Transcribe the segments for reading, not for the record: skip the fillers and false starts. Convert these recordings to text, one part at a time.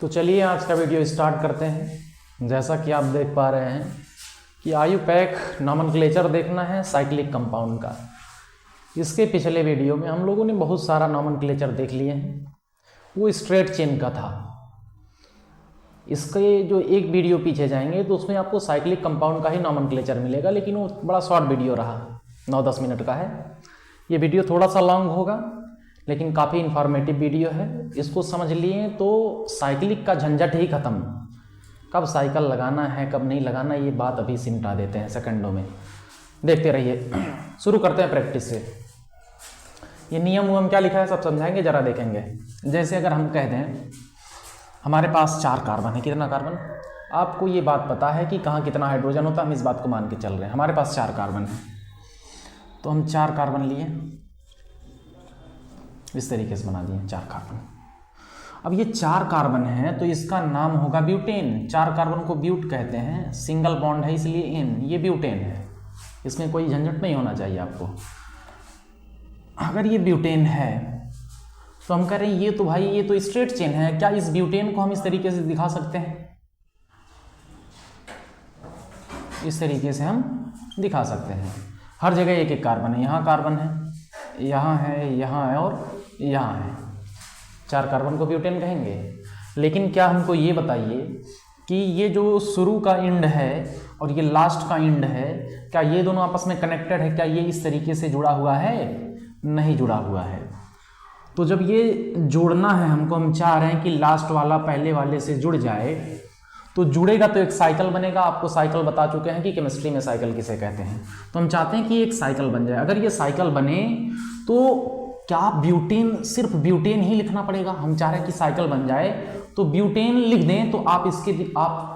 तो चलिए आज का वीडियो स्टार्ट करते हैं। जैसा कि आप देख पा रहे हैं कि आयुपैक नॉमेनक्लेचर देखना है साइक्लिक कंपाउंड का। इसके पिछले वीडियो में हम लोगों ने बहुत सारा नॉमेनक्लेचर देख लिए हैं, वो स्ट्रेट चेन का था। इसके जो एक वीडियो पीछे जाएंगे तो उसमें आपको साइक्लिक कंपाउंड का ही नॉमेनक्लेचर मिलेगा, लेकिन वो बड़ा शॉर्ट वीडियो रहा, 9-10 मिनट का है। ये वीडियो थोड़ा सा लॉन्ग होगा लेकिन काफ़ी इन्फॉर्मेटिव वीडियो है। इसको समझ लिए तो साइक्लिक का झंझट ही ख़त्म। कब साइकिल लगाना है कब नहीं लगाना ये बात अभी सिमटा देते हैं सेकंडों में। देखते रहिए। शुरू करते हैं प्रैक्टिस से। ये नियम क्या लिखा है सब समझाएंगे, ज़रा देखेंगे। जैसे अगर हम कह दें हमारे पास 4 कार्बन है, कितना कार्बन, आपको ये बात पता है कि कहाँ कितना हाइड्रोजन होता है, हम इस बात को मान के चल रहे हैं। हमारे पास 4 कार्बन है तो हम 4 कार्बन लिए, इस तरीके से बना दिए 4 कार्बन। अब ये 4 कार्बन है तो इसका नाम होगा ब्यूटेन। 4 कार्बन को ब्यूट कहते हैं, सिंगल बॉन्ड है इसलिए एन, ये ब्यूटेन है। इसमें कोई झंझट नहीं होना चाहिए आपको। अगर ये ब्यूटेन है तो हम कह रहे हैं ये तो भाई ये तो स्ट्रेट चेन है, क्या इस ब्यूटेन को हम इस तरीके से दिखा सकते हैं? इस तरीके से हम दिखा सकते हैं। हर जगह एक एक कार्बन है, यहाँ कार्बन है, यहाँ है, यहाँ है और यहाँ है। 4 कार्बन को ब्यूटेन कहेंगे। लेकिन क्या हमको ये बताइए कि ये जो शुरू का एंड है और ये लास्ट का एंड है, क्या ये दोनों आपस में कनेक्टेड है? क्या ये इस तरीके से जुड़ा हुआ है? नहीं जुड़ा हुआ है। तो जब ये जोड़ना है हमको, हम चाह रहे हैं कि लास्ट वाला पहले वाले से जुड़ जाए, तो जुड़ेगा तो एक साइकिल बनेगा। आपको साइकिल बता चुके हैं कि केमिस्ट्री में साइकिल किसे कहते हैं। तो हम चाहते हैं कि एक साइकिल बन जाए। अगर ये साइकिल बने तो क्या ब्यूटेन, सिर्फ ब्यूटेन ही लिखना पड़ेगा? हम चाह रहे हैं कि साइकिल बन जाए तो ब्यूटेन लिख दें तो आप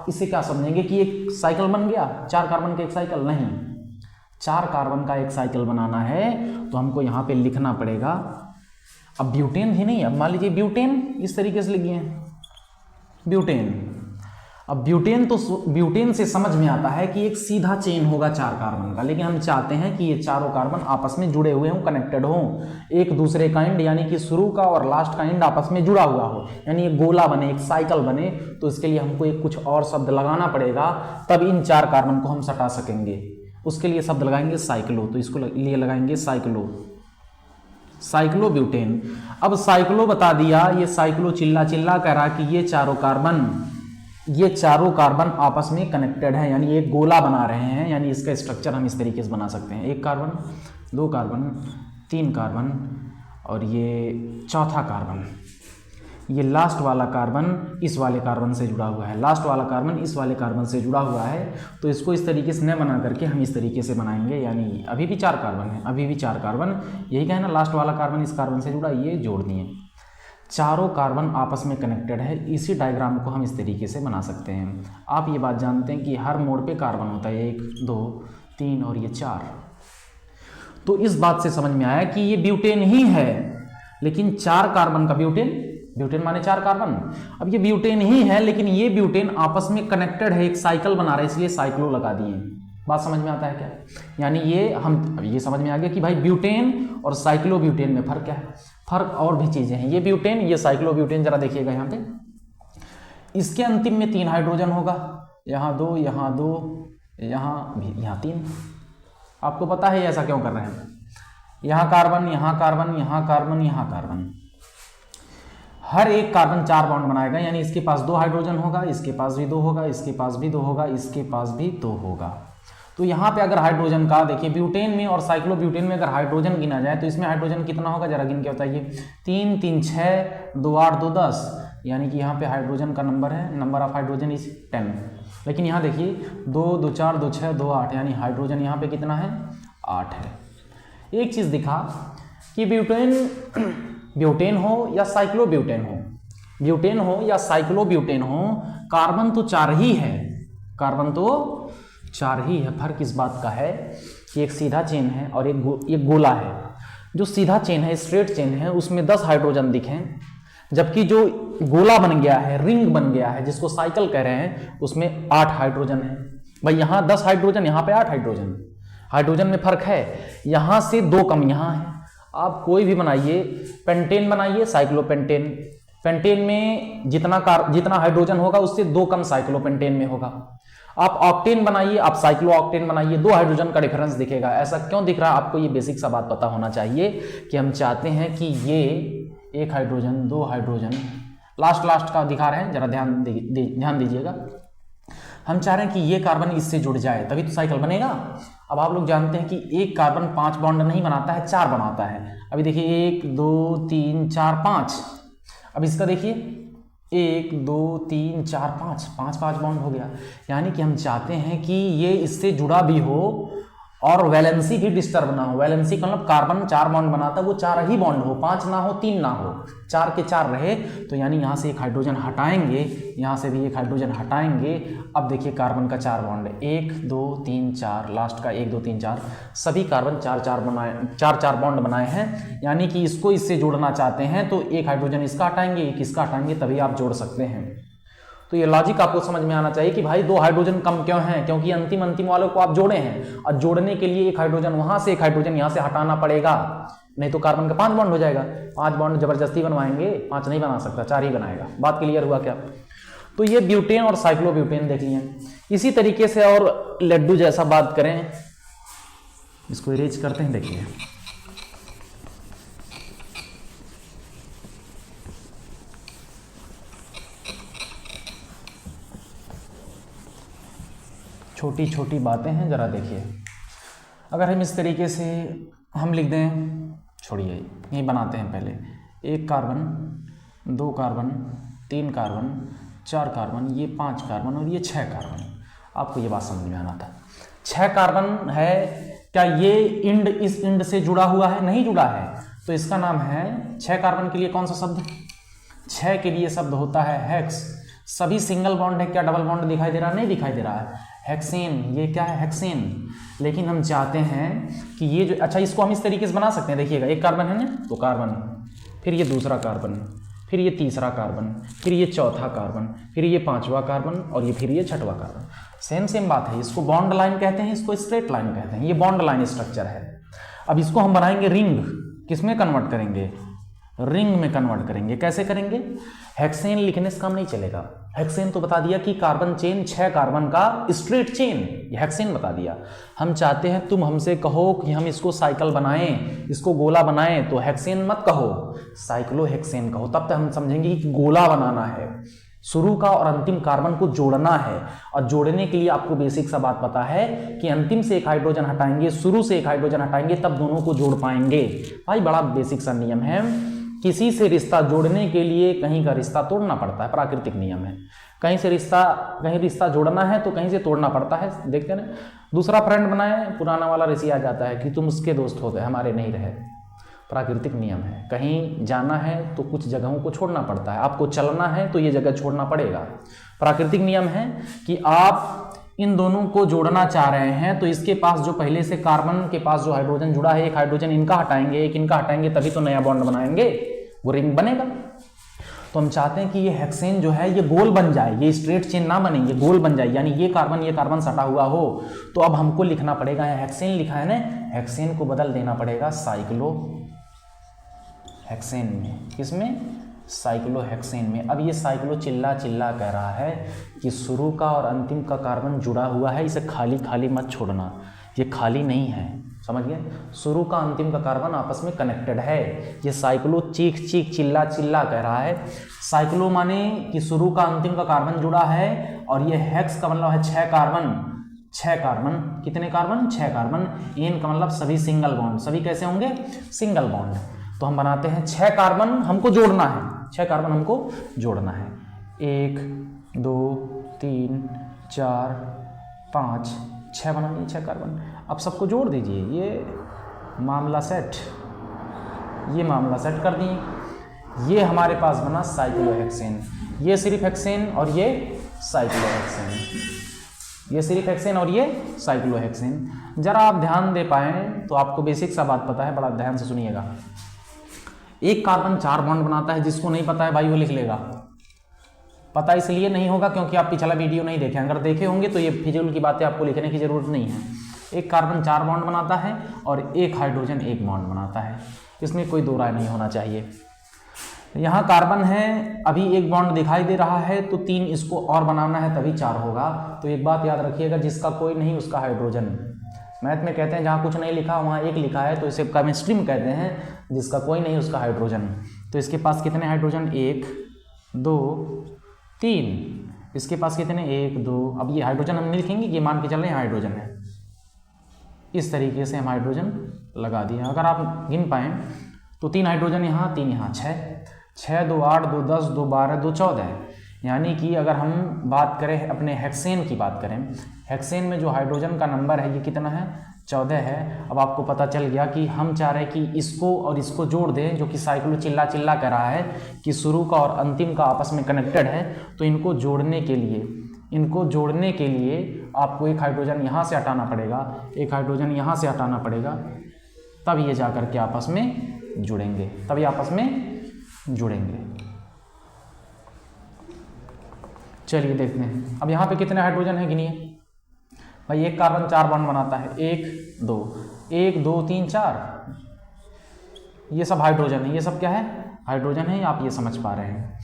इसे क्या समझेंगे कि एक साइकिल बन गया, 4 कार्बन का एक साइकिल? नहीं, 4 कार्बन का एक साइकिल बनाना है तो हमको यहाँ पे लिखना पड़ेगा। अब ब्यूटेन ही नहीं, अब मान लीजिए ब्यूटेन इस तरीके से लिखिए ब्यूटेन। अब ब्यूटेन से समझ में आता है कि एक सीधा चेन होगा 4 कार्बन का, लेकिन हम चाहते हैं कि ये चारों कार्बन आपस में जुड़े हुए हों, कनेक्टेड हों, एक दूसरे का एंड यानी कि शुरू का और लास्ट का एंड आपस में जुड़ा हुआ हो, यानी एक गोला बने, एक साइकिल बने। तो इसके लिए हमको एक कुछ और शब्द लगाना पड़ेगा, तब इन 4 कार्बन को हम सटा सकेंगे। उसके लिए शब्द लगाएंगे साइक्लो, तो इसको लिए लगाएंगे साइक्लोब्यूटेन। अब साइक्लो बता दिया, ये साइक्लो चिल्ला कह रहा कि ये चारों कार्बन आपस में कनेक्टेड है, यानी एक गोला बना रहे हैं। यानी इसका स्ट्रक्चर हम इस तरीके से बना सकते हैं, 1 कार्बन, 2 कार्बन, 3 कार्बन और ये चौथा कार्बन। ये लास्ट वाला कार्बन इस वाले कार्बन से जुड़ा हुआ है, लास्ट वाला कार्बन इस वाले कार्बन से जुड़ा हुआ है। तो इसको इस तरीके से न बना करके हम इस तरीके से बनाएंगे। यानी अभी भी 4 कार्बन है, अभी भी 4 कार्बन, यही कहना लास्ट वाला कार्बन इस कार्बन से जुड़ा, ये जोड़ दिए। चारों कार्बन आपस में कनेक्टेड है। इसी डायग्राम को हम इस तरीके से बना सकते हैं। आप ये बात जानते हैं कि हर मोड़ पे कार्बन होता है, 1, 2, 3 और ये 4। तो इस बात से समझ में आया कि ये ब्यूटेन ही है, लेकिन 4 कार्बन का ब्यूटेन माने 4 कार्बन। अब ये ब्यूटेन ही है लेकिन ये ब्यूटेन आपस में कनेक्टेड है, एक साइकिल बना रहे, इसलिए साइक्लो लगा दिए। बात समझ में आता है क्या? यानी ये समझ में आ गया कि भाई ब्यूटेन और साइक्लोब्यूटेन में फर्क क्या है। फर्क और भी चीजें हैं। ये ब्यूटेन, ये साइक्लोब्यूटेन, जरा देखिएगा यहाँ पे, इसके अंतिम में 3 हाइड्रोजन होगा, यहाँ 2, यहाँ 2, यहाँ भी, यहाँ 3। आपको पता है ऐसा क्यों कर रहे हैं? यहाँ कार्बन, यहाँ कार्बन, यहाँ कार्बन, यहाँ कार्बन, हर एक कार्बन 4 बॉन्ड बनाएगा। यानी इसके पास 2 हाइड्रोजन होगा, इसके पास भी 2 होगा, इसके पास भी 2 होगा, इसके पास भी 2 होगा। तो यहाँ पे अगर हाइड्रोजन का देखिए, ब्यूटेन में और साइक्लोब्यूटेन में अगर हाइड्रोजन गिना जाए तो इसमें हाइड्रोजन कितना होगा, जरा गिन के बताइए। 3, 3, 6, 2, 8, 2, 10। यानी कि यहाँ पे हाइड्रोजन का नंबर है, नंबर ऑफ हाइड्रोजन इज 10। लेकिन यहाँ देखिए 2, 2, 4, 2, 6, 2, 8, यानी हाइड्रोजन यहाँ पे कितना है, 8 है। एक चीज़ दिखा कि ब्यूटेन हो या साइक्लोब्यूटेन हो, ब्यूटेन हो या साइक्लोब्यूटेन हो, कार्बन तो 4 ही है, कार्बन तो 4 ही है। फर्क इस बात का है कि एक सीधा चेन है और एक गोला है। जो सीधा चेन है, स्ट्रेट चेन है, उसमें 10 हाइड्रोजन दिखें, जबकि जो गोला बन गया है, रिंग बन गया है, जिसको साइकिल कह रहे हैं, उसमें 8 हाइड्रोजन है। भाई यहाँ 10 हाइड्रोजन, यहाँ पे 8 हाइड्रोजन, हाइड्रोजन में फर्क है। यहाँ से 2 कम यहाँ है। आप कोई भी बनाइए, पेंटेन बनाइए, साइक्लोपेंटेन, पेंटेन में जितना हाइड्रोजन होगा उससे 2 कम साइक्लोपेंटेन में होगा। आप ऑक्टेन बनाइए, आप साइक्लो ऑक्टेन बनाइए, 2 हाइड्रोजन का डिफरेंस दिखेगा। ऐसा क्यों दिख रहा है आपको? ये बेसिक सा बात पता होना चाहिए कि हम चाहते हैं कि ये 1 हाइड्रोजन 2 हाइड्रोजन लास्ट का दिखा रहे हैं, जरा ध्यान दीजिएगा। हम चाह रहे हैं कि ये कार्बन इससे जुड़ जाए तभी तो साइकिल बनेगा। अब आप लोग जानते हैं कि एक कार्बन 5 बॉन्ड नहीं बनाता है, 4 बनाता है। अभी देखिए 1 2 3 4 5। अब इसका देखिए 1 2 3 4 5 बॉन्ड हो गया। यानी कि हम चाहते हैं कि ये इससे जुड़ा भी हो और वैलेंसी भी डिस्टर्ब ना हो। वैलेंसी का मतलब कार्बन 4 बॉन्ड बनाता है, वो 4 ही बॉन्ड हो, 5 ना हो, 3 ना हो, 4 के 4 रहे। तो यानी यहाँ से एक हाइड्रोजन हटाएंगे, यहाँ से भी एक हाइड्रोजन हटाएंगे। अब देखिए कार्बन का 4 बॉन्ड, 1 2 3 4, लास्ट का 1 2 3 4, सभी कार्बन 4 बॉन्ड बनाए हैं। यानी कि इसको इससे जोड़ना चाहते हैं तो एक हाइड्रोजन इसका हटाएंगे, एक इसका हटाएंगे, तभी आप जोड़ सकते हैं। तो ये लॉजिक आपको समझ में आना चाहिए कि भाई 2 हाइड्रोजन कम क्यों हैं, क्योंकि अंतिम वालों को आप जोड़े हैं और जोड़ने के लिए एक हाइड्रोजन वहां से एक हाइड्रोजन यहां से हटाना पड़ेगा, नहीं तो कार्बन का 5 बॉन्ड हो जाएगा। 5 बॉन्ड जबरदस्ती बनवाएंगे, 5 नहीं बना सकता, 4 ही बनाएगा। बात क्लियर हुआ क्या? तो ये ब्यूटेन और साइक्लोब्यूटेन देख लिए। इसी तरीके से और लड्डू जैसा बात करें, इसको इरेज करते हैं। देखिए छोटी छोटी बातें हैं, जरा देखिए। अगर हम इस तरीके से हम लिख दें, छोड़िए यही बनाते हैं पहले, 1 कार्बन 2 कार्बन 3 कार्बन 4 कार्बन, ये 5 कार्बन और ये 6 कार्बन। आपको ये बात समझ में आना था। 6 कार्बन है, क्या ये इंड इस इंड से जुड़ा हुआ है? नहीं जुड़ा है, तो इसका नाम है 6 कार्बन के लिए कौन सा शब्द? 6 के लिए शब्द होता है हेक्स। सभी सिंगल बॉन्ड है, क्या डबल बॉन्ड दिखाई दे रहा? नहीं दिखाई दे रहा है। हेक्सेन, ये क्या है? हेक्सेन। लेकिन हम चाहते हैं कि ये जो, अच्छा इसको हम इस तरीके से बना सकते हैं। देखिएगा 1 कार्बन है ना, तो कार्बन, फिर ये दूसरा कार्बन, फिर ये तीसरा कार्बन, फिर ये चौथा कार्बन, फिर ये 5वां कार्बन और ये फिर ये 6वां कार्बन। सेम बात है। इसको बॉन्ड लाइन कहते हैं, इसको स्ट्रेट लाइन कहते हैं। ये बॉन्ड लाइन स्ट्रक्चर है। अब इसको हम बनाएंगे रिंग। किसमें कन्वर्ट करेंगे? रिंग में कन्वर्ट करेंगे। कैसे करेंगे? हेक्सेन लिखने से काम नहीं चलेगा। हेक्सेन तो बता दिया कि कार्बन चेन 6 कार्बन का स्ट्रेट चेन, ये हेक्सेन बता दिया। हम चाहते हैं तुम हमसे कहो कि हम इसको साइकिल बनाएं, इसको गोला बनाएं, तो हेक्सेन मत कहो, साइक्लोहेक्सेन कहो। तब तक हम समझेंगे कि गोला बनाना है, शुरू का और अंतिम कार्बन को जोड़ना है। और जोड़ने के लिए आपको बेसिक सा बात पता है कि अंतिम से एक हाइड्रोजन हटाएंगे, शुरू से एक हाइड्रोजन हटाएंगे, तब दोनों को जोड़ पाएंगे। भाई बड़ा बेसिक सा नियम है। किसी से रिश्ता जोड़ने के लिए कहीं का रिश्ता तोड़ना पड़ता है, प्राकृतिक नियम है। कहीं रिश्ता जोड़ना है तो कहीं से तोड़ना पड़ता है। देखते ना, दूसरा फ्रेंड बनाए, पुराना वाला ऋषि आ जाता है कि तुम उसके दोस्त हो गए, हमारे नहीं रहे। प्राकृतिक नियम है। कहीं जाना है तो कुछ जगहों को छोड़ना पड़ता है। आपको चलना है तो ये जगह छोड़ना पड़ेगा। प्राकृतिक नियम है कि आप इन दोनों को जोड़ना चाह रहे हैं, तो इसके पास जो पहले से कार्बन के पास जो हाइड्रोजन जुड़ा है, एक हाइड्रोजन इनका हटाएंगे, एक इनका हटाएंगे, तभी तो नया बॉन्ड बनाएंगे, वो रिंग बनेगा। तो हम चाहते हैं कि ये हेक्सेन जो है ये गोल बन जाए, ये स्ट्रेट चेन ना बने, ये गोल बन जाए, यानी ये कार्बन सटा हुआ हो। तो अब हमको लिखना पड़ेगा, हेक्सेन लिखा है ना, हेक्सेन को बदल देना पड़ेगा साइक्लो हेक्सेन में। किसमें? साइक्लोहेक्सेन में। अब ये साइक्लो चिल्ला कह रहा है कि शुरू का और अंतिम का कार्बन जुड़ा हुआ है, इसे खाली मत छोड़ना, ये खाली नहीं है, समझ गए? शुरू का अंतिम का कार्बन आपस में कनेक्टेड है। ये साइक्लो चीख चिल्ला कह रहा है। साइक्लो माने कि शुरू का अंतिम का कार्बन जुड़ा है, और ये हेक्स का मतलब है 6 कार्बन। कितने कार्बन? 6 कार्बन। एन का मतलब सभी सिंगल बॉन्ड। सभी कैसे होंगे? Single bond. तो हम बनाते हैं 6 कार्बन हमको जोड़ना है, 6 कार्बन हमको जोड़ना है। 1 2 3 4 5 6 बनाइए, 6 कार्बन। अब सबको जोड़ दीजिए, ये मामला सेट कर दिए। ये हमारे पास बना साइक्लोहेक्सेन। ये सिर्फ हेक्सेन और ये साइक्लोहेक्सेन, ये सिर्फ हेक्सेन और ये साइक्लोहेक्सेन। जरा आप ध्यान दे पाए तो आपको बेसिक सा बात पता है, बड़ा ध्यान से सुनिएगा। एक कार्बन 4 बॉन्ड बनाता है, जिसको नहीं पता है भाई वो लिख लेगा। पता इसलिए नहीं होगा क्योंकि आप पिछला वीडियो नहीं देखे, अगर देखे होंगे तो ये फिजूल की बातें आपको लिखने की जरूरत नहीं है। एक कार्बन 4 बॉन्ड बनाता है और एक हाइड्रोजन 1 बॉन्ड बनाता है, इसमें कोई दो राय नहीं होना चाहिए। यहाँ कार्बन है, अभी एक बॉन्ड दिखाई दे रहा है, तो 3 इसको और बनाना है तभी 4 होगा। तो एक बात याद रखिएगा, जिसका कोई नहीं उसका हाइड्रोजन। मैथ में कहते हैं जहाँ कुछ नहीं लिखा वहाँ एक लिखा है, तो इसे केमिस्ट्री में कहते हैं जिसका कोई नहीं उसका हाइड्रोजन। तो इसके पास कितने हाइड्रोजन, 1 2 3। इसके पास कितने, 1 2। अब ये हाइड्रोजन हम नहीं लिखेंगे, ये मान के चल रहे हैं हाइड्रोजन है। इस तरीके से हम हाइड्रोजन लगा दिए। अगर आप गिन पाएँ तो 3 हाइड्रोजन यहाँ, 3 यहाँ, 6 2 8 2 10 2 12 2 14। यानी कि अगर हम बात करें अपने हेक्सेन की बात करें, हेक्सेन में जो हाइड्रोजन का नंबर है ये कितना है, 14 है। अब आपको पता चल गया कि हम चाह रहे हैं कि इसको और इसको जोड़ दें, जो कि साइक्लो चिल्ला चिल्ला कह रहा है कि शुरू का और अंतिम का आपस में कनेक्टेड है। तो इनको जोड़ने के लिए आपको एक हाइड्रोजन यहाँ से हटाना पड़ेगा, एक हाइड्रोजन यहाँ से हटाना पड़ेगा, तब ये जा कर के आपस में जुड़ेंगे, तभी आपस में जुड़ेंगे। चलिए देखते हैं अब यहाँ पे कितने हाइड्रोजन है, गिनिए भाई। एक कार्बन 4 बॉन्ड बनाता है, 1 2 1 2 3 4। ये सब हाइड्रोजन है, ये सब क्या है, हाइड्रोजन है। आप ये समझ पा रहे हैं।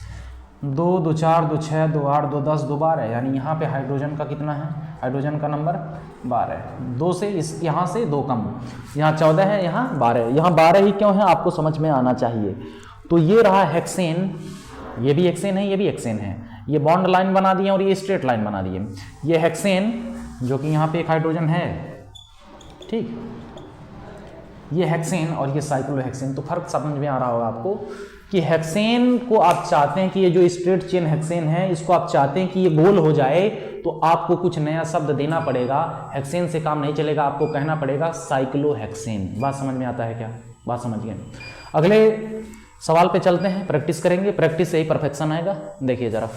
2 2 4 2 6 2 8 2 10 2 12, यानी यहाँ पे हाइड्रोजन का कितना है, हाइड्रोजन का नंबर 12। 2 से इस यहाँ से 2 कम, यहाँ 14 है, यहाँ 12। यहाँ 12 ही क्यों है आपको समझ में आना चाहिए। तो ये रहा हेक्सेन, ये भी हेक्सेन है, ये भी हेक्सेन है। ये बॉन्ड लाइन बना दिए और ये स्ट्रेट लाइन बना दिए। ये हेक्सेन जो कि यहाँ पे एक हाइड्रोजन है, ठीक, ये हेक्सेन और ये साइक्लोहेक्सेन। तो फर्क समझ में आ रहा होगा आपको कि हेक्सेन को आप चाहते हैं कि ये जो स्ट्रेट चेन हेक्सेन है इसको आप चाहते हैं कि ये गोल हो जाए, तो आपको कुछ नया शब्द देना पड़ेगा। हेक्सेन से काम नहीं चलेगा, आपको कहना पड़ेगा साइक्लोहेक्सेन। बात समझ में आता है क्या, बात समझ गए। अगले सवाल पे चलते हैं, प्रैक्टिस करेंगे, प्रैक्टिस से ही परफेक्शन आएगा। देखिए जरा,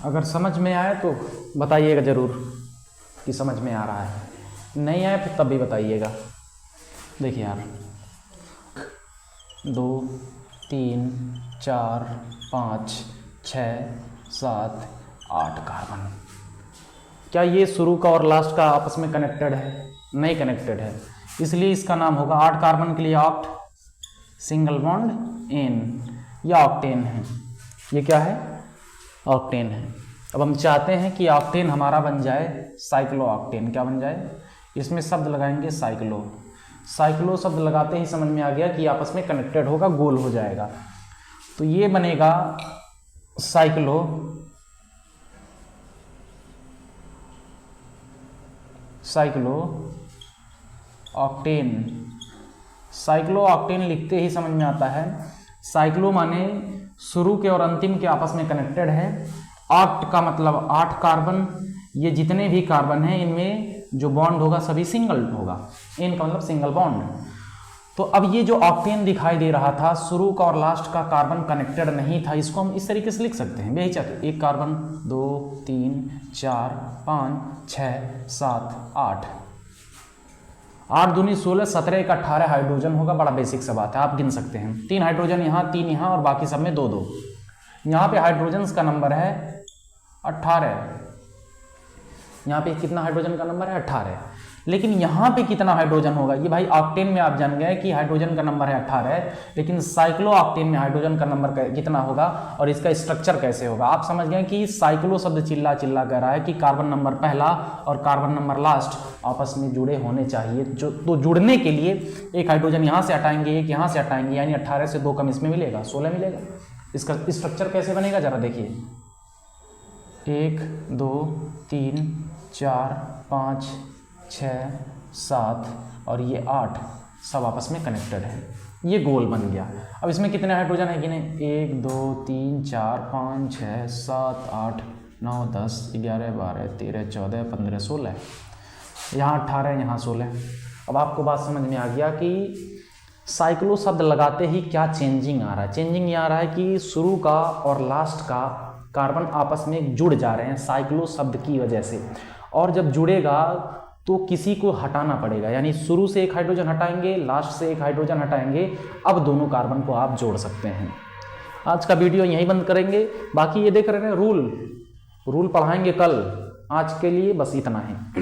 अगर समझ में आए तो बताइएगा ज़रूर कि समझ में आ रहा है, नहीं आए फिर तब भी बताइएगा। देखिए यार, 2 3 4 5 6 7 8 कार्बन। क्या ये शुरू का और लास्ट का आपस में कनेक्टेड है, नहीं कनेक्टेड है, इसलिए इसका नाम होगा 8 कार्बन के लिए ऑक्ट, सिंगल बॉन्ड एन, या ऑक्टेन है। ये क्या है, ऑक्टेन है। अब हम चाहते हैं कि ऑक्टेन हमारा बन जाए साइक्लो ऑक्टेन। क्या बन जाए, इसमें शब्द लगाएंगे साइक्लो। साइक्लो शब्द लगाते ही समझ में आ गया कि आपस में कनेक्टेड होगा, गोल हो जाएगा। तो ये बनेगा साइक्लो ऑक्टेन। साइक्लो ऑक्टेन लिखते ही समझ में आता है, साइक्लो माने शुरू के और अंतिम के आपस में कनेक्टेड है। ऑक्ट का मतलब 8 कार्बन, ये जितने भी कार्बन हैं इनमें जो बॉन्ड होगा सभी सिंगल होगा, एन का मतलब सिंगल बॉन्ड। तो अब ये जो ऑक्टेन दिखाई दे रहा था, शुरू का और लास्ट का कार्बन कनेक्टेड नहीं था, इसको हम इस तरीके से लिख सकते हैं बेहिचक, 1 कार्बन 2 3 4 5 6 7 8, 8 दूनी 16, 17 1 18 हाइड्रोजन होगा। बड़ा बेसिक सा बात है, आप गिन सकते हैं। 3 हाइड्रोजन यहाँ, 3 यहाँ और बाकी सब में 2 2। यहाँ पे हाइड्रोजन्स का नंबर है 18। यहाँ पे कितना हाइड्रोजन का नंबर है, 18। लेकिन यहाँ पे कितना हाइड्रोजन होगा, ये भाई ऑक्टेन में आप जान गए कि हाइड्रोजन का नंबर है 18, लेकिन साइक्लो ऑक्टेन में हाइड्रोजन का नंबर कितना होगा और इसका स्ट्रक्चर कैसे होगा। आप समझ गए कि साइक्लो शब्द चिल्ला चिल्ला कह रहा है कि कार्बन नंबर पहला और कार्बन नंबर लास्ट आपस में जुड़े होने चाहिए। तो जुड़ने के लिए एक हाइड्रोजन यहाँ से हटाएंगे, एक यहाँ से हटाएंगे, यानी 18 से 2 कम इसमें मिलेगा, 16 मिलेगा। इसका स्ट्रक्चर कैसे बनेगा जरा देखिए, 1 2 3 4 5 6 7 और ये 8 सब आपस में कनेक्टेड है, ये गोल बन गया। अब इसमें कितने हाइड्रोजन है गिने, 1 2 3 4 5 6 7 8 9 10 11 12 13 14 15 16, यहाँ 18 यहाँ 16। अब आपको बात समझ में आ गया कि साइक्लो शब्द लगाते ही क्या चेंजिंग आ रहा है। चेंजिंग ये आ रहा है कि शुरू का और लास्ट का कार्बन आपस में जुड़ जा रहे हैं साइक्लो शब्द की वजह से, और जब जुड़ेगा तो किसी को हटाना पड़ेगा, यानी शुरू से एक हाइड्रोजन हटाएंगे, लास्ट से एक हाइड्रोजन हटाएंगे, अब दोनों कार्बन को आप जोड़ सकते हैं। आज का वीडियो यहीं बंद करेंगे। बाकी ये देख रहे हैं रूल पढ़ाएंगे कल। आज के लिए बस इतना ही।